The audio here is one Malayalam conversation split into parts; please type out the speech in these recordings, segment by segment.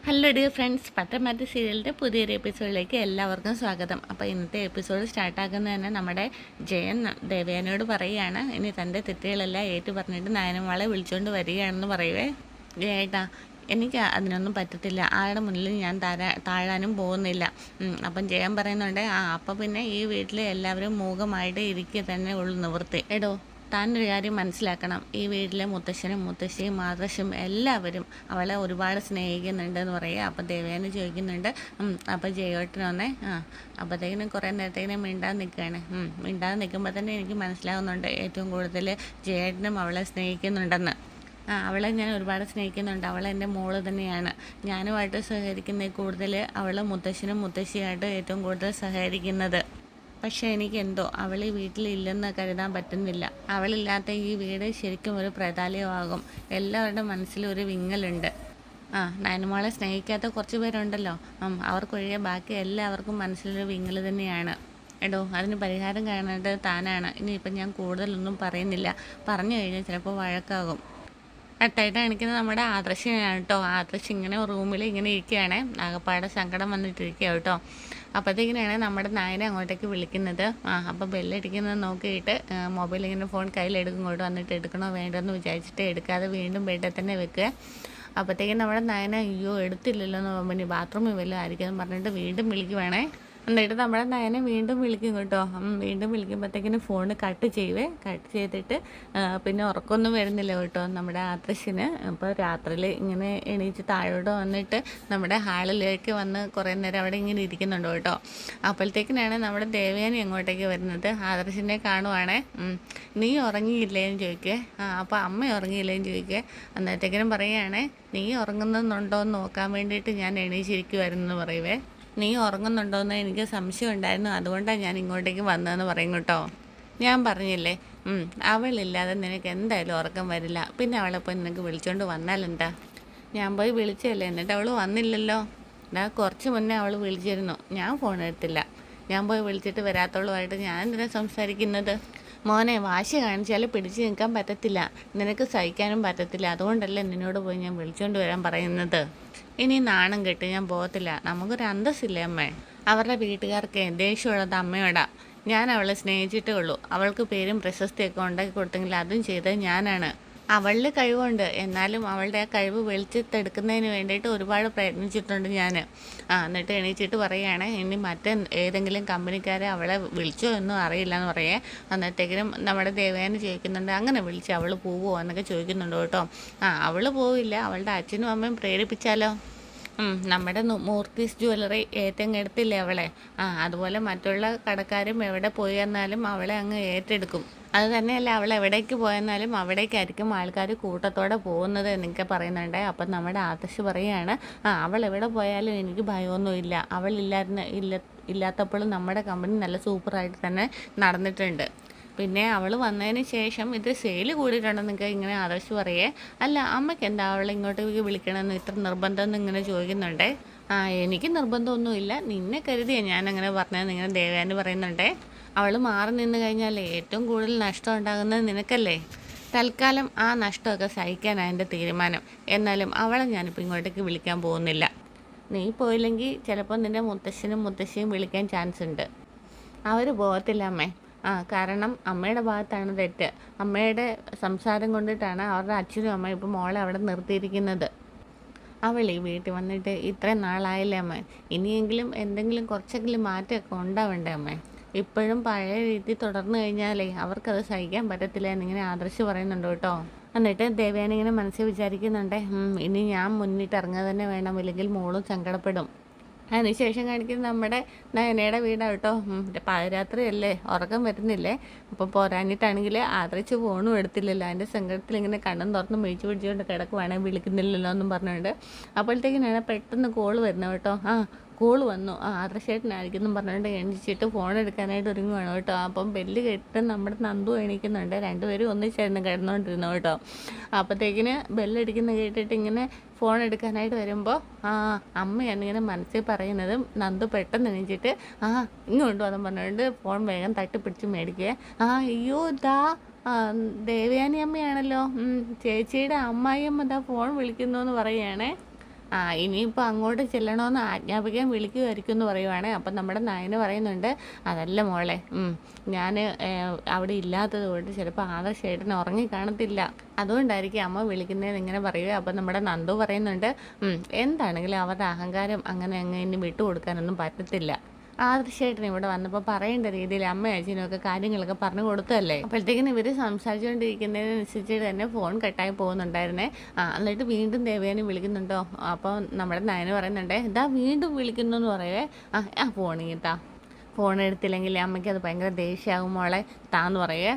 ഹലോ ഡിയർ ഫ്രണ്ട്സ്, പട്ടമാറ്റ് സീരിയലിൻ്റെ പുതിയൊരു എപ്പിസോഡിലേക്ക് എല്ലാവർക്കും സ്വാഗതം. അപ്പോൾ ഇന്നത്തെ എപ്പിസോഡ് സ്റ്റാർട്ടാക്കുന്നത് തന്നെ നമ്മുടെ ജയൻ ദേവയാനയോട് പറയുകയാണ്, ഇനി തൻ്റെ തെറ്റുകളെല്ലാം ഏറ്റു പറഞ്ഞിട്ട് നയനമോളെ വിളിച്ചുകൊണ്ട് വരികയാണെന്ന് പറയുവേ. ജയേട്ടാ, എനിക്ക് അതിനൊന്നും പറ്റത്തില്ല, ആരുടെ മുന്നിൽ ഞാൻ താഴാനും പോകുന്നില്ല. അപ്പം ജയൻ പറയുന്നുണ്ട്, അപ്പം പിന്നെ ഈ വീട്ടിൽ എല്ലാവരും മൂകമായിട്ട് ഇരിക്കുക തന്നെ ഉള്ളു നിവൃത്തി. എടോ, താനൊരു കാര്യം മനസ്സിലാക്കണം, ഈ വീട്ടിലെ മുത്തശ്ശനും മുത്തശ്ശിയും മാതൃശ്ശും എല്ലാവരും അവളെ ഒരുപാട് സ്നേഹിക്കുന്നുണ്ടെന്ന് പറയുക. അപ്പോൾ ദേവേനെ ചോദിക്കുന്നുണ്ട്, അപ്പോൾ ജയോട്ടനൊന്നേ അപ്പോഴത്തേക്കിനും കുറേ നേരത്തേക്കിനും മിണ്ടാതെ നിൽക്കുകയാണ്. മിണ്ടാതെ നിൽക്കുമ്പോൾ തന്നെ എനിക്ക് മനസ്സിലാവുന്നുണ്ട് ഏറ്റവും കൂടുതൽ ജയേട്ടനും അവളെ സ്നേഹിക്കുന്നുണ്ടെന്ന്. അവളെ ഞാൻ ഒരുപാട് സ്നേഹിക്കുന്നുണ്ട്, അവൾ എൻ്റെ മോള് തന്നെയാണ്. ഞാനുമായിട്ട് സഹകരിക്കുന്നതിൽ കൂടുതൽ അവൾ മുത്തശ്ശനും മുത്തശ്ശിയായിട്ട് ഏറ്റവും കൂടുതൽ സഹകരിക്കുന്നത്. പക്ഷേ എനിക്കെന്തോ അവൾ ഈ വീട്ടിലില്ലെന്ന് കരുതാൻ പറ്റുന്നില്ല. അവളില്ലാത്ത ഈ വീട് ശരിക്കും ഒരു പ്രതാലയമാകും. എല്ലാവരുടെ മനസ്സിലും ഒരു വിങ്ങലുണ്ട്. നയനമോളെ സ്നേഹിക്കാത്ത കുറച്ച് പേരുണ്ടല്ലോ, അവർക്കൊഴികെ ബാക്കി എല്ലാവർക്കും മനസ്സിലൊരു വിങ്ങൽ തന്നെയാണ്. എടോ, അതിന് പരിഹാരം കാണേണ്ടത് താനാണ്. ഇനിയിപ്പം ഞാൻ കൂടുതലൊന്നും പറയുന്നില്ല, പറഞ്ഞു കഴിഞ്ഞാൽ ചിലപ്പോൾ വഴക്കാകും. കട്ടായിട്ട് കാണിക്കുന്നത് നമ്മുടെ ആദർശിനെയാണ് കേട്ടോ. ആദർശ് ഇങ്ങനെ റൂമിൽ ഇങ്ങനെ ഇരിക്കുകയാണ്, ആകപ്പാടെ സങ്കടം വന്നിട്ടിരിക്കുക കേട്ടോ. അപ്പോഴത്തേക്കിനാണ് നമ്മുടെ നായനെ അങ്ങോട്ടേക്ക് വിളിക്കുന്നത്. അപ്പോൾ ബെല്ലടിക്കുന്നത് നോക്കിയിട്ട് മൊബൈൽ ഇങ്ങനെ ഫോൺ കയ്യിലെടുക്കും, ഇങ്ങോട്ട് വന്നിട്ട് എടുക്കണോ വേണ്ടോ എന്ന് വിചാരിച്ചിട്ട് എടുക്കാതെ വീണ്ടും ബെഡിൽ തന്നെ വെക്കുക. അപ്പോഴത്തേക്കും നമ്മുടെ നായന അയ്യോ എടുത്തില്ലല്ലോ എന്ന് പിന്നെ ബാത്റൂമിൽ വല്ലതും ആയിരിക്കും എന്ന് പറഞ്ഞിട്ട് വീണ്ടും വിളിക്കുവാണേ. എന്നിട്ട് നമ്മുടെ നയനെ വീണ്ടും വിളിക്കും കേട്ടോ. വീണ്ടും വിളിക്കുമ്പോഴത്തേക്കിനും ഫോൺ കട്ട് ചെയ്തിട്ട് പിന്നെ ഉറക്കമൊന്നും വരുന്നില്ല കേട്ടോ നമ്മുടെ ആദർശിന്. അപ്പോൾ രാത്രിയിൽ ഇങ്ങനെ എണീച്ച് താഴോട്ട് വന്നിട്ട് നമ്മുടെ ഹാളിലേക്ക് വന്ന് കുറേ നേരം അവിടെ ഇങ്ങനെ ഇരിക്കുന്നുണ്ട് കേട്ടോ. അപ്പോഴത്തേക്കിനാണ് നമ്മുടെ ദേവയാനി അങ്ങോട്ടേക്ക് വരുന്നത്. ആദർശിനെ കാണുവാണേ. നീ ഉറങ്ങിയില്ലേന്ന് ചോദിക്കുക. അപ്പോൾ അമ്മ ഉറങ്ങിയില്ലേന്ന് ചോദിക്കുക. അന്നേരത്തേക്കിനും പറയുകയാണേ, നീ ഉറങ്ങുന്നുണ്ടോ എന്ന് നോക്കാൻ വേണ്ടിയിട്ട് ഞാൻ എണീച്ചിരിക്കുമായിരുന്നു എന്ന് പറയുവേ. നീ ഉറങ്ങുന്നുണ്ടോയെന്ന് എനിക്ക് സംശയം ഉണ്ടായിരുന്നു, അതുകൊണ്ടാണ് ഞാൻ ഇങ്ങോട്ടേക്ക് വന്നതെന്ന് പറയും കേട്ടോ. ഞാൻ പറഞ്ഞില്ലേ, അവളില്ലാതെ നിനക്ക് എന്തായാലും ഉറക്കം വരില്ല. പിന്നെ അവളെ പോയി നിനക്ക് വിളിച്ചുകൊണ്ട് വന്നാലെന്താ? ഞാൻ പോയി വിളിച്ചല്ലേ, എന്നിട്ട് അവൾ വന്നില്ലല്ലോ. കുറച്ച് മുന്നേ അവൾ വിളിച്ചിരുന്നു, ഞാൻ ഫോൺ എടുത്തില്ല. ഞാൻ പോയി വിളിച്ചിട്ട് വരാത്തവളുമായിട്ട് ഞാൻ എന്തിനാ സംസാരിക്കുന്നത്? മോനെ, വാശി കാണിച്ചാൽ പിടിച്ച് നിൽക്കാൻ പറ്റത്തില്ല, നിനക്ക് സഹിക്കാനും പറ്റത്തില്ല. അതുകൊണ്ടല്ലേ നിന്നോട് പോയി ഞാൻ വിളിച്ചുകൊണ്ട് വരാൻ പറയുന്നത്. ഇനി നാണം കെട്ട് ഞാൻ പോകത്തില്ല. നമുക്കൊരു അന്തസ്സില്ലേ അമ്മേ? അവരുടെ വീട്ടുകാർക്ക് ദേഷ്യമുള്ളത് അമ്മയോടാ. ഞാൻ അവളെ സ്നേഹിച്ചിട്ടേ ഉള്ളൂ. അവൾക്ക് പേരും പ്രശസ്തിയൊക്കെ ഉണ്ടാക്കി കൊടുത്തെങ്കിൽ അതും ചെയ്തത് ഞാനാണ്. അവളിൽ കഴിവുണ്ട്, എന്നാലും അവളുടെ ആ കഴിവ് വെളിച്ചത്തെടുക്കുന്നതിന് വേണ്ടിയിട്ട് ഒരുപാട് പ്രയത്നിച്ചിട്ടുണ്ട് ഞാൻ. എന്നിട്ട് എണീച്ചിട്ട് പറയുകയാണ്, ഇനി ഏതെങ്കിലും കമ്പനിക്കാരെ അവളെ വിളിച്ചോ എന്നും അറിയില്ല എന്ന് പറയേ. അന്നത്തേക്കിനും നമ്മുടെ ദേവേനെ ചോദിക്കുന്നുണ്ട്, അങ്ങനെ വിളിച്ച് അവൾ പോവുമോ എന്നൊക്കെ ചോദിക്കുന്നുണ്ട് കേട്ടോ. അവൾ പോവില്ല, അവളുടെ അച്ഛനും അമ്മയും പ്രേരിപ്പിച്ചാലോ. നമ്മുടെ മൂർത്തീസ് ജ്വല്ലറി ഏറ്റെടുത്തില്ലേ അവളെ, അതുപോലെ മറ്റുള്ള കടക്കാരും എവിടെ പോയി എന്നാലും അവളെ അങ്ങ് ഏറ്റെടുക്കും. അത് തന്നെയല്ല, അവൾ എവിടേക്ക് പോയെന്നാലും അവിടേക്കായിരിക്കും ആൾക്കാർ കൂട്ടത്തോടെ പോകുന്നത് എന്നൊക്കെ പറയുന്നുണ്ട്. അപ്പം നമ്മുടെ ആദർശ് പറയുകയാണ്, അവൾ എവിടെ പോയാലും എനിക്ക് ഭയമൊന്നുമില്ല. ഇല്ലാത്തപ്പോഴും നമ്മുടെ കമ്പനി നല്ല സൂപ്പറായിട്ട് തന്നെ നടന്നിട്ടുണ്ട്. പിന്നെ അവൾ വന്നതിന് ശേഷം ഇത് സെയിൽ കൂടിയിട്ടുണ്ടെന്നൊക്കെ ഇങ്ങനെ ആദർശ് പറയേ. അല്ല, അമ്മയ്ക്ക് എന്താ അവളെ ഇങ്ങോട്ടേക്ക് വിളിക്കണമെന്ന് ഇത്ര നിർബന്ധമെന്ന് ഇങ്ങനെ ചോദിക്കുന്നുണ്ടേ. എനിക്ക് നിർബന്ധമൊന്നുമില്ല, നിന്നെ കരുതിയാണ് ഞാനങ്ങനെ പറഞ്ഞതെന്ന് ഇങ്ങനെ ദേവയാനി പറയുന്നുണ്ടേ. അവൾ മാറി നിന്ന് കഴിഞ്ഞാൽ ഏറ്റവും കൂടുതൽ നഷ്ടം ഉണ്ടാകുന്നത് നിനക്കല്ലേ. തൽക്കാലം ആ നഷ്ടമൊക്കെ സഹിക്കാനാണ് എൻ്റെ തീരുമാനം. എന്നാലും അവളെ ഞാനിപ്പോൾ ഇങ്ങോട്ടേക്ക് വിളിക്കാൻ പോകുന്നില്ല. നീ പോയില്ലെങ്കിൽ ചിലപ്പോൾ നിൻ്റെ മുത്തശ്ശനും മുത്തശ്ശിയും വിളിക്കാൻ ചാൻസ് ഉണ്ട്. അവർ പോകത്തില്ല അമ്മേ. കാരണം അമ്മയുടെ ഭാഗത്താണ് തെറ്റ്. അമ്മയുടെ സംസാരം കൊണ്ടിട്ടാണ് അവരുടെ അച്ഛനും അമ്മയും ഇപ്പോൾ മോളെ അവിടെ നിർത്തിയിരിക്കുന്നത്. അവൾ ഈ വീട്ടിൽ വന്നിട്ട് ഇത്രയും നാളായില്ലേ അമ്മ, ഇനിയെങ്കിലും എന്തെങ്കിലും കുറച്ചെങ്കിലും മാറ്റമൊക്കെ ഉണ്ടാവണ്ടേ അമ്മേ? ഇപ്പോഴും പഴയ രീതി തുടർന്നു കഴിഞ്ഞാലേ അവർക്കത് സഹിക്കാൻ പറ്റത്തില്ല എന്നിങ്ങനെ ആദർശ് പറയുന്നുണ്ട് കേട്ടോ. എന്നിട്ട് ദേവയാനി ഇങ്ങനെ മനസ്സിൽ വിചാരിക്കുന്നുണ്ട്, ഇനി ഞാൻ മുന്നിട്ട് ഇറങ്ങുക തന്നെ വേണം, ഇല്ലെങ്കിൽ മോളും സങ്കടപ്പെടും. അതിനുശേഷം കാണിക്കുന്നത് നമ്മുടെ നയനയുടെ വീടാണ് കേട്ടോ. പാതിരാത്രിയല്ലേ, ഉറക്കം വരുന്നില്ലേ. അപ്പോൾ പോരാഞ്ഞിട്ടാണെങ്കിൽ ആദരിച്ച് ഫോണും എടുത്തില്ലല്ലോ. അതിൻ്റെ സങ്കടത്തിൽ ഇങ്ങനെ കണ്ണും തുറന്ന് മിഴിച്ച് പിടിച്ചുകൊണ്ട് കിടക്കുവാണെങ്കിൽ വിളിക്കുന്നില്ലല്ലോ എന്നും പറഞ്ഞുകൊണ്ട്. അപ്പോഴത്തേക്കിനാണ് പെട്ടെന്ന് കോൾ വരുന്നത് കേട്ടോ. കോൾ വന്നു, ആദർശേട്ടനായിരിക്കും പറഞ്ഞുകൊണ്ട് എണീച്ചിട്ട് ഫോൺ എടുക്കാനായിട്ട് ഒരുങ്ങുവാണ് കേട്ടോ. അപ്പം ബെല്ല് കേട്ടിട്ട് നമ്മുടെ നന്ദു എണീക്കുന്നുണ്ട്. രണ്ടുപേരും ഒന്നിച്ചായിരുന്നു കിടന്നുകൊണ്ടിരുന്നു കേട്ടോ. അപ്പോഴത്തേക്കിന് ബെല്ലടിക്കുന്ന കേട്ടിട്ട് ഇങ്ങനെ ഫോൺ എടുക്കാനായിട്ട് വരുമ്പോൾ അമ്മയാണ് ഇങ്ങനെ മനസ്സിൽ പറയുന്നത്. നന്ദു പെട്ടെന്ന് എണീച്ചിട്ട് ഇങ്ങോട്ട് വന്നു പറഞ്ഞുകൊണ്ട് ഫോൺ വേഗം തട്ടിപ്പിടിച്ച് മേടിക്കുക. അയ്യോ ഇതാ ദേവയാനി അമ്മയാണല്ലോ, ചേച്ചിയുടെ അമ്മായിയമ്മ ഇതാ ഫോൺ വിളിക്കുന്നു എന്ന് പറയുകയാണേ. ഇനിയിപ്പോൾ അങ്ങോട്ട് ചെല്ലണമെന്ന് ആജ്ഞാപിക്കാൻ വിളിക്കുമായിരിക്കും എന്ന് പറയുവാണ്. അപ്പം നമ്മുടെ നയന് പറയുന്നുണ്ട്, അതല്ല മോളെ, ഞാൻ അവിടെ ഇല്ലാത്തത് കൊണ്ട് ചിലപ്പോൾ ആദർശേട്ടൻ ഉറങ്ങി കാണത്തില്ല, അതുകൊണ്ടായിരിക്കും അമ്മ വിളിക്കുന്നതെന്ന് ഇങ്ങനെ പറയുക. അപ്പം നമ്മുടെ നന്ദു പറയുന്നുണ്ട്, എന്താണെങ്കിലും അവരുടെ അഹങ്കാരം അങ്ങനെ ഇനി വിട്ടുകൊടുക്കാനൊന്നും പറ്റത്തില്ല. ആദർശേട്ടൻ ഇവിടെ വന്നപ്പോൾ പറയേണ്ട രീതിയിൽ അമ്മ അച്ഛനൊക്കെ കാര്യങ്ങളൊക്കെ പറഞ്ഞു കൊടുത്തല്ലേ. അപ്പോഴത്തേക്കിനും ഇവർ സംസാരിച്ചുകൊണ്ടിരിക്കുന്നതിനനുസരിച്ച് തന്നെ ഫോൺ കട്ടായി പോകുന്നുണ്ടായിരുന്നേ. എന്നിട്ട് വീണ്ടും ദേവേനെ വിളിക്കുന്നുണ്ടോ. അപ്പോൾ നമ്മുടെ നയന് പറയുന്നുണ്ട്, ഇതാ വീണ്ടും വിളിക്കുന്നു എന്ന് പറയുവേ. ഫോൺ കേട്ടാ, ഫോൺ എടുത്തില്ലെങ്കിൽ അമ്മയ്ക്ക് അത് ഭയങ്കര ദേഷ്യമാകും മോളെ, താന്ന് പറയുവേ.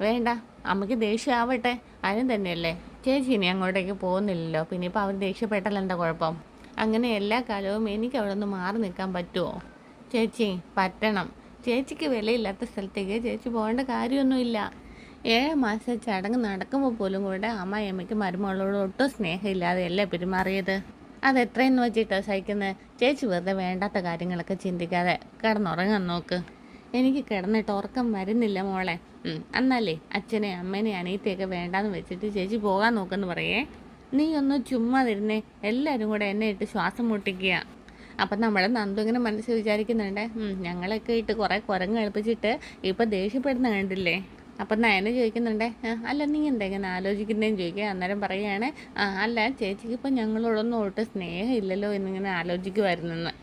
വേണ്ട, അമ്മയ്ക്ക് ദേഷ്യമാവട്ടെ, അതിന് തന്നെയല്ലേ ചേച്ചി ഇനി അങ്ങോട്ടേക്ക് പോകുന്നില്ലല്ലോ, പിന്നെ ഇപ്പോൾ അവർ ദേഷ്യപ്പെട്ടല്ലോ, എന്താ കുഴപ്പം. അങ്ങനെ എല്ലാ കാലവും എനിക്ക് അവിടെ നിന്ന് മാറി നിൽക്കാൻ പറ്റുമോ ചേച്ചി? പറ്റണം. ചേച്ചിക്ക് വിലയില്ലാത്ത സ്ഥലത്തേക്ക് ചേച്ചി പോകേണ്ട കാര്യമൊന്നുമില്ല. 7 മാസം ചടങ്ങ് നടക്കുമ്പോൾ പോലും കൂടെ അമ്മയമ്മയ്ക്ക് മരുമകളോട് ഒട്ടും സ്നേഹമില്ലാതെയല്ലേ പെരുമാറിയത്. അതെത്രയെന്ന് വെച്ചിട്ടോ സഹിക്കുന്നത്? ചേച്ചി വെറുതെ വേണ്ടാത്ത കാര്യങ്ങളൊക്കെ ചിന്തിക്കാതെ കിടന്നുറങ്ങാൻ നോക്ക്. എനിക്ക് കിടന്നിട്ട് ഉറക്കം വരുന്നില്ല മോളെ. എന്നല്ലേ അച്ഛനെ അമ്മേനെ അനിയത്തെയൊക്കെ വേണ്ടാന്ന് വെച്ചിട്ട് ചേച്ചി പോകാൻ നോക്കെന്ന് പറയേ. നീ ഒന്ന് ചുമ്മാ തരുന്നേ, എല്ലാവരും കൂടെ എന്നെ ഇട്ട് ശ്വാസം മുട്ടിക്കുക. അപ്പം നമ്മുടെ നന്ദു ഇങ്ങനെ മനസ്സിൽ വിചാരിക്കുന്നുണ്ട്, ഞങ്ങളൊക്കെ ഇട്ട് കുറേ കുരങ്ങ് കളിപ്പിച്ചിട്ട് ഇപ്പം ദേഷ്യപ്പെടുന്ന കണ്ടില്ലേ. അപ്പം നയന് ചോദിക്കുന്നുണ്ട്, അല്ല നീ എന്താ ഇങ്ങനെ ആലോചിക്കുന്നതെന്ന് ചോദിക്കുക. അന്നേരം പറയുകയാണ്, അല്ല ചേച്ചിക്ക് ഇപ്പം ഞങ്ങളോടൊന്നും ഒട്ടും സ്നേഹമില്ലല്ലോ എന്നിങ്ങനെ ആലോചിക്കുമായിരുന്നെന്ന്.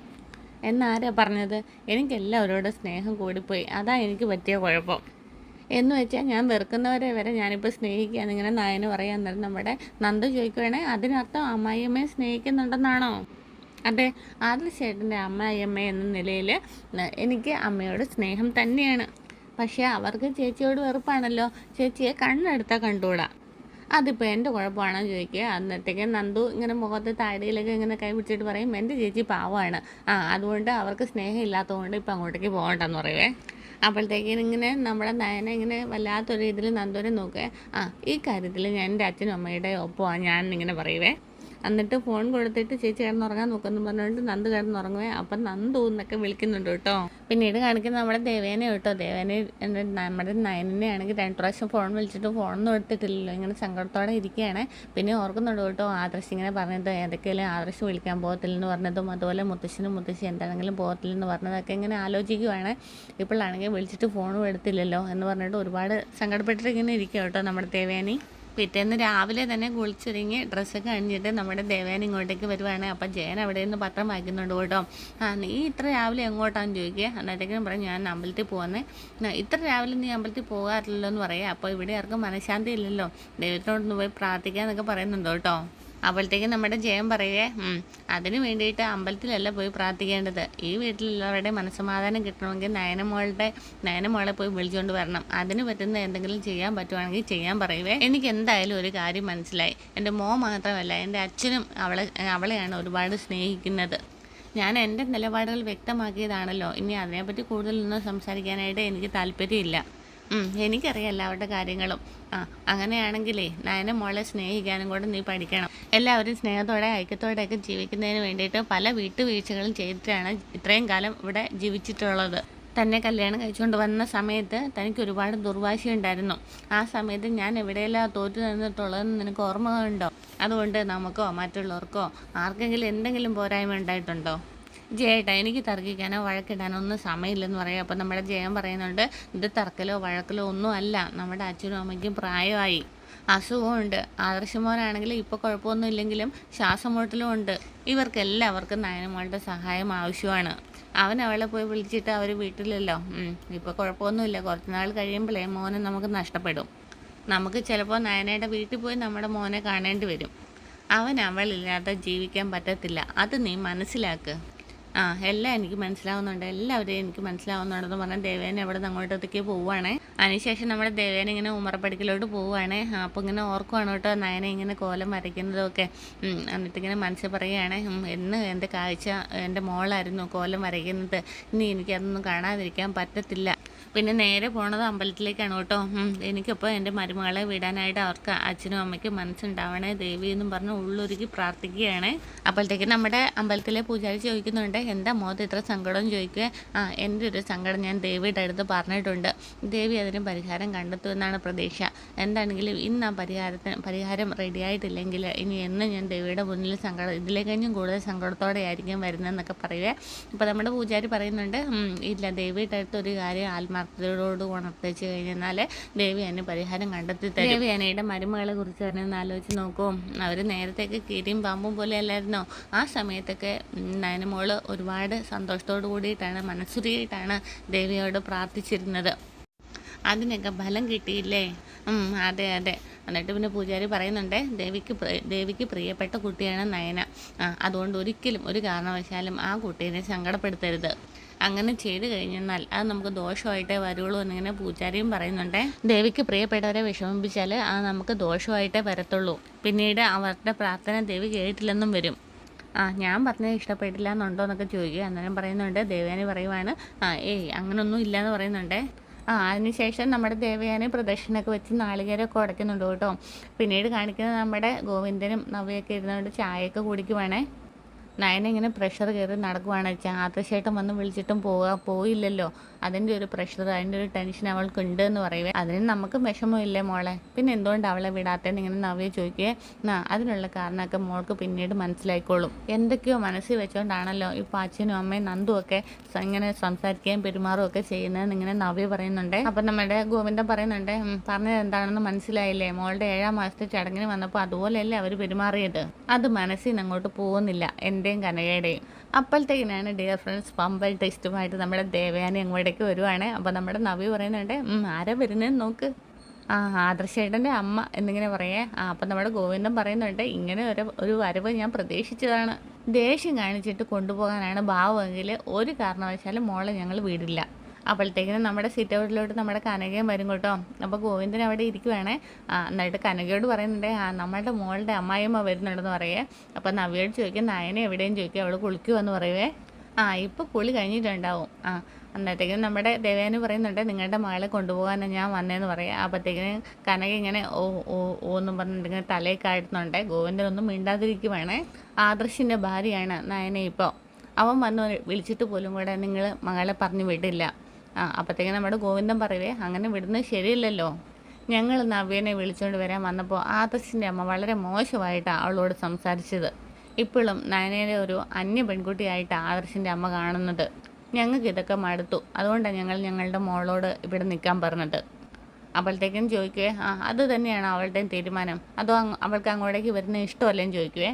എന്നാരാ പറഞ്ഞത്? എനിക്കെല്ലാവരോടും സ്നേഹം കൂടിപ്പോയി, അതാ എനിക്ക് പറ്റിയ കുഴപ്പം. എന്ന് വെച്ചാൽ ഞാൻ വെറുക്കുന്നവരെ വരെ ഞാനിപ്പോൾ സ്നേഹിക്കുക എന്നിങ്ങനെ നയന് പറയാൻ. അന്നേരം നമ്മുടെ നന്ദു ചോദിക്കുകയാണെങ്കിൽ അതിനർത്ഥം അമ്മായിയമ്മയെ സ്നേഹിക്കുന്നുണ്ടെന്നാണോ? അതെ, ആദിൽചേട്ടൻ്റെ അമ്മായിയമ്മ എന്ന നിലയിൽ എനിക്ക് അമ്മയോട് സ്നേഹം തന്നെയാണ്. പക്ഷേ അവർക്ക് ചേച്ചിയോട് വെറുപ്പാണല്ലോ. ചേച്ചിയെ കണ്ണെടുത്താൽ കണ്ടുകൂടാ. അതിപ്പോൾ എൻ്റെ കുഴപ്പമാണോ ചോദിക്കുക. അന്നത്തേക്ക് നന്ദു ഇങ്ങനെ മുഖത്ത് താടിയിലൊക്കെ ഇങ്ങനെ കൈ പിടിച്ചിട്ട് പറയും, എൻ്റെ ചേച്ചി പാവമാണ്, അതുകൊണ്ട് അവർക്ക് സ്നേഹം ഇല്ലാത്തതുകൊണ്ട് ഇപ്പം അങ്ങോട്ടേക്ക് പോകണ്ടെന്ന് പറയുവേ. അപ്പോഴത്തേക്കിനും ഇങ്ങനെ നമ്മുടെ നയനെ ഇങ്ങനെ വല്ലാത്തൊരു ഇതിൽ നന്ദുവിനെ നോക്കുക. ഈ കാര്യത്തിൽ ഞാൻ എൻ്റെ അച്ഛനും അമ്മയുടെ ഒപ്പമാണ് ഞാൻ ഇങ്ങനെ പറയുവേ. എന്നിട്ട് ഫോൺ കൊടുത്തിട്ട് ചേച്ചി കിടന്നുറങ്ങാൻ നോക്കുമെന്ന് പറഞ്ഞുകൊണ്ട് നന്ദു കിടന്നുറങ്ങുവേ. അപ്പം നന്ദു എന്നൊക്കെ വിളിക്കുന്നുണ്ട് കേട്ടോ. പിന്നീട് കാണിക്കുന്ന നമ്മുടെ ദേവേനെ കേട്ടോ. ദേവേനെ നമ്മുടെ നയനെ ആണെങ്കിൽ 2 പ്രാവശ്യം ഫോൺ വിളിച്ചിട്ട് ഫോണൊന്നും എടുത്തിട്ടില്ലല്ലോ, ഇങ്ങനെ സങ്കടത്തോടെ ഇരിക്കുകയാണ്. പിന്നെ ഓർക്കുന്നുണ്ട് കേട്ടോ, ആദർശ് ഇങ്ങനെ പറഞ്ഞത് ഏതൊക്കെയാലും ആദർശ് വിളിക്കാൻ പോകത്തില്ലെന്ന് പറഞ്ഞതും, അതുപോലെ മുത്തശ്ശനും മുത്തശ്ശി എന്താണെങ്കിലും പോകത്തില്ലെന്ന് പറഞ്ഞതൊക്കെ ഇങ്ങനെ ആലോചിക്കുവാണ്. ഇപ്പോഴാണെങ്കിൽ വിളിച്ചിട്ട് ഫോണും എടുത്തില്ലല്ലോ എന്ന് പറഞ്ഞിട്ട് ഒരുപാട് സങ്കടപ്പെട്ടിട്ട് ഇങ്ങനെ ഇരിക്കുക കേട്ടോ നമ്മുടെ ദേവേനി. പിറ്റേന്ന് രാവിലെ തന്നെ കുളിച്ചൊരുങ്ങി ഡ്രസ്സൊക്കെ അണിഞ്ഞിട്ട് നമ്മുടെ ദേവേന ഇങ്ങോട്ടേക്ക് വരുവാണ്. അപ്പം ജയൻ അവിടെ നിന്ന് പത്രം വായിക്കുന്നുണ്ട് കേട്ടോ. നീ ഇത്ര രാവിലെ എങ്ങോട്ടാന്ന് ചോദിക്കുക. അന്നേരത്തേക്കും പറയും, ഞാൻ അമ്പലത്തിൽ പോകുന്നത്. ഇത്ര രാവിലെ നീ അമ്പലത്തിൽ പോകാറില്ലല്ലോ എന്ന് പറയാം. അപ്പോൾ ഇവിടെ ആർക്കും മനഃശാന്തി ഇല്ലല്ലോ, ദൈവത്തിനോടൊന്ന് പോയി പ്രാർത്ഥിക്കാന്നൊക്കെ പറയുന്നുണ്ട് കേട്ടോ. അപ്പോഴത്തേക്കും നമ്മുടെ ജയം പറയുകയെ, അതിന് വേണ്ടിയിട്ട് അമ്പലത്തിലല്ല പോയി പ്രാർത്ഥിക്കേണ്ടത്, ഈ വീട്ടിലുള്ളവരുടെ മനസ്സമാധാനം കിട്ടണമെങ്കിൽ നയനമോളെ പോയി വിളിച്ചുകൊണ്ട് വരണം. അതിന് പറ്റുന്ന എന്തെങ്കിലും ചെയ്യാൻ പറ്റുവാണെങ്കിൽ ചെയ്യാൻ പറയുവേ. എനിക്ക് എന്തായാലും ഒരു കാര്യം മനസ്സിലായി, എൻ്റെ മോൻ മാത്രമല്ല എൻ്റെ അച്ഛനും അവളെയാണ് ഒരുപാട് സ്നേഹിക്കുന്നത്. ഞാൻ എൻ്റെ നിലപാടുകൾ വ്യക്തമാക്കിയതാണല്ലോ, ഇനി അതിനെപ്പറ്റി കൂടുതലൊന്നും സംസാരിക്കാനായിട്ട് എനിക്ക് താല്പര്യമില്ല. എനിക്കറിയാം അവരുടെ കാര്യങ്ങളും. അങ്ങനെയാണെങ്കിലേ നയന മോളെ സ്നേഹിക്കാനും കൂടെ നീ പഠിക്കണം. എല്ലാവരും സ്നേഹത്തോടെ ഐക്യത്തോടെയൊക്കെ ജീവിക്കുന്നതിന് വേണ്ടിയിട്ട് പല വീട്ടുവീഴ്ചകളും ചെയ്തിട്ടാണ് ഇത്രയും കാലം ഇവിടെ ജീവിച്ചിട്ടുള്ളത്. തന്നെ കല്യാണം കഴിച്ചുകൊണ്ട് വന്ന സമയത്ത് തനിക്ക് ഒരുപാട് ദുർവാശിയുണ്ടായിരുന്നു. ആ സമയത്ത് ഞാൻ എവിടെയെല്ലാം തോറ്റു നിന്നിട്ടുള്ളതെന്ന് നിനക്ക് ഓർമ്മയുണ്ടോ? അതുകൊണ്ട് നമുക്കോ മറ്റുള്ളവർക്കോ ആർക്കെങ്കിലും എന്തെങ്കിലും പോരായ്മ ഉണ്ടായിട്ടുണ്ടോ? ജയേട്ടാ, എനിക്ക് തർക്കിക്കാനോ വഴക്കിടാനോ ഒന്നും സമയമില്ലെന്ന് പറയാം. അപ്പം നമ്മുടെ ജയൻ പറയുന്നുണ്ട്, ഇത് തർക്കലോ വഴക്കലോ ഒന്നും അല്ല, നമ്മുടെ അച്ഛനും അമ്മയ്ക്കും പ്രായമായി, അസുഖമുണ്ട്. ആദർശമോനാണെങ്കിൽ ഇപ്പോൾ കുഴപ്പമൊന്നും ഇല്ലെങ്കിലും ശ്വാസമുട്ടലും ഉണ്ട്. ഇവർക്കെല്ലാവർക്കും നയനമോളുടെ സഹായം ആവശ്യമാണ്. അവൻ അവളെ പോയി വിളിച്ചിട്ട് അവർ വീട്ടിലല്ലോ. ഇപ്പോൾ കുഴപ്പമൊന്നുമില്ല, കുറച്ച് നാൾ കഴിയുമ്പോഴേ മോനെ നമുക്ക് നഷ്ടപ്പെടും. നമുക്ക് ചിലപ്പോൾ നയനയുടെ വീട്ടിൽ പോയി നമ്മുടെ മോനെ കാണേണ്ടി വരും. അവളില്ലാതെ ജീവിക്കാൻ പറ്റത്തില്ല, അത് നീ മനസ്സിലാക്ക്. എല്ലാം എനിക്ക് മനസ്സിലാവുന്നുണ്ട്, എല്ലാവരെയും എനിക്ക് മനസ്സിലാവുന്നുണ്ടെന്ന് പറഞ്ഞാൽ ദേവേനെ അവിടെ നിന്ന് അങ്ങോട്ടത്തേക്ക് പോവുകയാണേ. അതിനുശേഷം നമ്മുടെ ദേവേനെ ഇങ്ങനെ ഉമ്മറപ്പടിക്കലോട്ട് പോവുകയാണേ. അപ്പോൾ ഇങ്ങനെ ഓർക്കുവാണ് കേട്ടോ നയനെ ഇങ്ങനെ കോലം വരയ്ക്കുന്നതൊക്കെ. എന്നിട്ടിങ്ങനെ മനസ്സിൽ പറയുകയാണ്, എന്ന് എൻ്റെ കാഴ്ച എൻ്റെ മോളായിരുന്നു കോലം വരയ്ക്കുന്നത്, ഇനി എനിക്കതൊന്നും കാണാതിരിക്കാൻ പറ്റത്തില്ല. പിന്നെ നേരെ പോണത് അമ്പലത്തിലേക്കാണ് കേട്ടോ. എനിക്കിപ്പോൾ എൻ്റെ മരുമകളെ വിടാനായിട്ട് അവർക്ക് അച്ഛനും അമ്മയ്ക്കും മനസ്സുണ്ടാവണേ ദേവി എന്നും പറഞ്ഞ് ഉള്ളൊരുക്കി പ്രാർത്ഥിക്കുകയാണ്. അപ്പോഴത്തേക്ക് നമ്മുടെ അമ്പലത്തിലെ പൂജാരി ചോദിക്കുന്നുണ്ട്, എന്താ മോത്ത് ഇത്ര സങ്കടം ചോദിക്കുക. എൻ്റെ ഒരു സങ്കടം ഞാൻ ദേവിയുടെ അടുത്ത് പറഞ്ഞിട്ടുണ്ട്. ദേവി അതിന് പരിഹാരം കണ്ടെത്തുമെന്നാണ് പ്രതീക്ഷ. എന്താണെങ്കിലും ഇന്ന് ആ പരിഹാരം റെഡിയായിട്ടില്ലെങ്കിൽ ഇനി എന്നും ഞാൻ ദേവിയുടെ മുന്നിൽ ഇതിലേക്കഞ്ഞും കൂടുതൽ സങ്കടത്തോടെ ആയിരിക്കും വരുന്നതെന്നൊക്കെ പറയുക. അപ്പോൾ നമ്മുടെ പൂജാരി പറയുന്നുണ്ട്, ഇല്ല, ദേവിയുടെ അടുത്ത് ഒരു കാര്യം ആത്മാർത്ഥതയോട് ഉണർത്തിച്ച് കഴിഞ്ഞാൽ ദേവി അതിന് പരിഹാരം കണ്ടെത്തി തരും. ദേവി അനയുടെ മരുമകളെ കുറിച്ച് തന്നെ ഒന്ന് ആലോചിച്ച് നോക്കൂ. അവർ നേരത്തേക്ക് കീരിയും പാമ്പും പോലെ അല്ലായിരുന്നോ? ആ സമയത്തൊക്കെ നയനമോള് ഒരുപാട് സന്തോഷത്തോടു കൂടിയിട്ടാണ്, മനസ്സുരിയായിട്ടാണ് ദേവിയോട് പ്രാർത്ഥിച്ചിരുന്നത്. അതിനൊക്കെ ഫലം കിട്ടിയില്ലേ? അതെ. എന്നിട്ട് പിന്നെ പൂജാരി പറയുന്നുണ്ട്, ദേവിക്ക് പ്രിയപ്പെട്ട കുട്ടിയാണ് നയന. അതുകൊണ്ട് ഒരിക്കലും ഒരു കാരണവശാലും ആ കുട്ടീനെ സങ്കടപ്പെടുത്തരുത്. അങ്ങനെ ചെയ്ത് കഴിഞ്ഞാൽ അത് നമുക്ക് ദോഷമായിട്ടേ വരുള്ളൂ എന്നിങ്ങനെ പൂജാരിയും പറയുന്നുണ്ട്. ദേവിക്ക് പ്രിയപ്പെട്ടവരെ വിഷമിപ്പിച്ചാൽ അത് നമുക്ക് ദോഷമായിട്ടേ വരത്തുള്ളൂ. പിന്നീട് അവരുടെ പ്രാർത്ഥന ദേവി കേട്ടില്ലെന്നും വരും. ഞാൻ പറഞ്ഞത് ഇഷ്ടപ്പെട്ടില്ല എന്നുണ്ടോ എന്നൊക്കെ ചോദിക്കുക. അന്നേരം പറയുന്നുണ്ട്, ദേവയാനി പറയുവാണ്, അങ്ങനൊന്നും ഇല്ലയെന്ന് പറയുന്നുണ്ട്. അതിനുശേഷം നമ്മുടെ ദേവയാനി പ്രദക്ഷിണൊക്കെ വെച്ച് നാളികേരമൊക്കെ ഉടയ്ക്കുന്നുണ്ട് കേട്ടോ. പിന്നീട് കാണിക്കുന്നത് നമ്മുടെ ഗോവിന്ദനും നവ്യൊക്കെ ഇരുന്നുകൊണ്ട് ചായയൊക്കെ കുടിക്കുവാണേ. നയന ഇങ്ങനെ പ്രഷർ കയറി നടക്കുവാണ്. ആദർശേട്ടൻ വന്ന് വിളിച്ചിട്ടും പോയില്ലല്ലോ. അതിൻ്റെ ഒരു പ്രഷർ, അതിൻ്റെ ഒരു ടെൻഷൻ അവൾക്കുണ്ട് എന്ന് പറയുവേ. അതിന് നമുക്ക് വിഷമമില്ലേ മോളെ? പിന്നെ എന്തുകൊണ്ട് അവളെ വിടാത്തേന്ന് ഇങ്ങനെ നവ്യ ചോദിക്കുകയെ. അതിനുള്ള കാരണമൊക്കെ മോൾക്ക് പിന്നീട് മനസ്സിലായിക്കോളും. എന്തൊക്കെയോ മനസ്സിൽ വെച്ചുകൊണ്ടാണല്ലോ ഇപ്പോൾ അച്ഛനും അമ്മയും നന്ദും ഒക്കെ ഇങ്ങനെ സംസാരിക്കുകയും പെരുമാറുകയും ഒക്കെ ചെയ്യുന്നതെന്ന് ഇങ്ങനെ നവ്യ പറയുന്നുണ്ട്. അപ്പം നമ്മുടെ ഗോവിന്ദൻ പറയുന്നുണ്ട്, പറഞ്ഞത് എന്താണെന്ന് മനസ്സിലായില്ലേ? മോളുടെ 7ാം മാസത്തെ ചടങ്ങിന് വന്നപ്പോൾ അതുപോലെയല്ലേ അവർ പെരുമാറിയത്. അത് മനസ്സിൽ നിന്ന് അങ്ങോട്ട് പോകുന്നില്ല, എൻ്റെയും കനകയുടെയും. അപ്പോഴത്തേക്കിനാണ് ഡിയർ ഫ്രണ്ട്സ് പമ്പൽ ടെസ്റ്റുമായിട്ട് നമ്മുടെ ദേവയാനി അങ്ങോട്ടേക്ക് വരുവാണ്. അപ്പോൾ നമ്മുടെ നവ്യ പറയുന്നുണ്ട്, ആരാ വരുന്നതെന്ന് നോക്ക്. ആദർശേട്ടൻ്റെ അമ്മ എന്നിങ്ങനെ പറയേ. അപ്പം നമ്മുടെ ഗോവിന്ദൻ പറയുന്നുണ്ട്, ഇങ്ങനെ ഒരു വരവ് ഞാൻ പ്രതീക്ഷിച്ചതാണ്. ദേഷ്യം കാണിച്ചിട്ട് കൊണ്ടുപോകാനാണ് ഭാവമെങ്കിൽ ഒരു കാരണവശാലും മോളെ ഞങ്ങൾ വിടില്ല. അപ്പോഴത്തേക്കിനും നമ്മുടെ സിറ്റ് ഔട്ടിലോട്ട് നമ്മുടെ കനകയും വരും കേട്ടോ. അപ്പോൾ ഗോവിന്ദൻ അവിടെ ഇരിക്കുവാണേ. എന്നിട്ട് കനകയോട് പറയുന്നുണ്ട്, നമ്മളുടെ മോളുടെ അമ്മായിയമ്മ വരുന്നുണ്ടെന്ന് പറയേ. അപ്പോൾ നവ്യയോട് ചോദിക്കും, നയനെ എവിടെയും ചോദിക്കും, അവൾ കുളിക്കുമെന്ന് പറയുവേ. ഇപ്പോൾ കുളി കഴിഞ്ഞിട്ടുണ്ടാവും. അന്നത്തേക്കും നമ്മുടെ ദേവയാനി പറയുന്നുണ്ട്, നിങ്ങളുടെ മകളെ കൊണ്ടുപോകാനാണ് ഞാൻ വന്നതെന്ന് പറയാം. അപ്പോഴത്തേക്കിനും കനക ഇങ്ങനെ ഓന്നും പറഞ്ഞിട്ട് തലയിൽ കാട്ടുന്നുണ്ട്. ഗോവിന്ദനൊന്നും മിണ്ടാതിരിക്കുവാണ്. ആദർശിൻ്റെ ഭാര്യയാണ് നയന. ഇപ്പോൾ അവൻ വന്ന് വിളിച്ചിട്ട് പോലും കൂടെ നിങ്ങൾ മകളെ പറഞ്ഞു വിടില്ല. അപ്പോഴത്തേക്കും നമ്മുടെ ഗോവിന്ദൻ പറയുവേ, അങ്ങനെ വിടുന്നത് ശരിയല്ലല്ലോ. ഞങ്ങൾ നവ്യനെ വിളിച്ചുകൊണ്ട് വരാൻ വന്നപ്പോൾ ആദർശിൻ്റെ അമ്മ വളരെ മോശമായിട്ടാണ് അവളോട് സംസാരിച്ചത്. ഇപ്പോഴും നയനയുടെ ഒരു അന്യ പെൺകുട്ടിയായിട്ട് ആദർശിൻ്റെ അമ്മ കാണുന്നത്. ഞങ്ങൾക്ക് ഇതൊക്കെ മടുത്തു. അതുകൊണ്ടാണ് ഞങ്ങളുടെ മോളോട് ഇവിടെ നിൽക്കാൻ പറഞ്ഞത്. അപ്പോഴത്തേക്കും ചോദിക്കുവേ, അത് തന്നെയാണ് അവളുടെയും തീരുമാനം, അതോ അവൾക്ക് അങ്ങോട്ടേക്ക് വരുന്ന ഇഷ്ടമല്ലേന്ന് ചോദിക്കുവേ.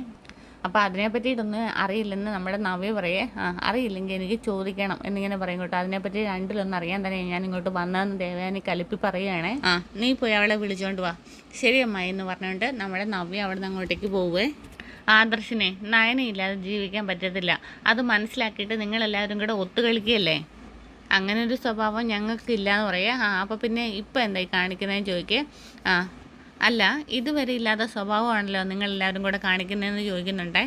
അപ്പോൾ അതിനെ പറ്റിയിട്ടൊന്നും അറിയില്ലെന്ന് നമ്മുടെ നവ്യ പറയേ. അറിയില്ലെങ്കിൽ എനിക്ക് ചോദിക്കണം എന്നിങ്ങനെ പറയും കേട്ടോ. അതിനെപ്പറ്റി രണ്ടിലൊന്നും അറിയാൻ തന്നെ ഞാൻ ഇങ്ങോട്ട് വന്നതെന്ന് ദേവയാനി കലിപ്പി പറയുകയാണേ. നീ പോയി അവളെ വിളിച്ചുകൊണ്ട് വാ. ശരി അമ്മായി എന്ന് പറഞ്ഞുകൊണ്ട് നമ്മുടെ നവ്യ അവിടെ നിന്ന് അങ്ങോട്ടേക്ക് പോവുകയെ. ആദർശിനെ നയനയില്ലാതെ ജീവിക്കാൻ പറ്റത്തില്ല. അത് മനസ്സിലാക്കിയിട്ട് നിങ്ങളെല്ലാവരും കൂടെ ഒത്തുകളിക്കുകയല്ലേ. അങ്ങനെ ഒരു സ്വഭാവം ഞങ്ങൾക്കില്ല എന്ന് പറയാം. അപ്പോൾ പിന്നെ ഇപ്പം എന്തായി കാണിക്കുന്നതെന്ന് ചോദിക്കേ. അല്ല, ഇതുവരെ ഇല്ലാത്ത സ്വഭാവമാണല്ലോ നിങ്ങളെല്ലാവരും കൂടെ കാണിക്കുന്നതെന്ന് ചോദിക്കുന്നുണ്ടേ.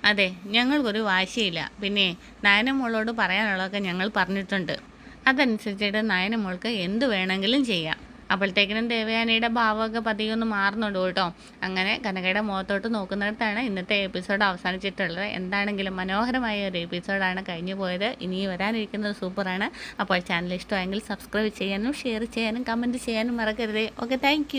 അതെ, ഞങ്ങൾക്കൊരു വാശിയില്ല. പിന്നെ നയനമോളോട് പറയാനുള്ളതൊക്കെ ഞങ്ങൾ പറഞ്ഞിട്ടുണ്ട്. അതനുസരിച്ചിട്ട് നയനമോൾക്ക് എന്ത് വേണമെങ്കിലും ചെയ്യാം. അപ്പോഴത്തേക്കിനും ദേവയാനിയുടെ ഭാവമൊക്കെ പതിയൊന്ന് മാറുന്നുണ്ട് കേട്ടോ. അങ്ങനെ കനകയുടെ മുഖത്തോട്ട് നോക്കുന്നിടത്താണ് ഇന്നത്തെ എപ്പിസോഡ് അവസാനിച്ചിട്ടുള്ളത്. എന്താണെങ്കിലും മനോഹരമായ ഒരു എപ്പിസോഡാണ് കഴിഞ്ഞു പോയത്. ഇനി വരാനിരിക്കുന്നത് സൂപ്പറാണ്. അപ്പോൾ ചാനൽ ഇഷ്ടമായെങ്കിൽ സബ്സ്ക്രൈബ് ചെയ്യാനും ഷെയർ ചെയ്യാനും കമൻറ്റ് ചെയ്യാനും മറക്കരുത്. Okay, thank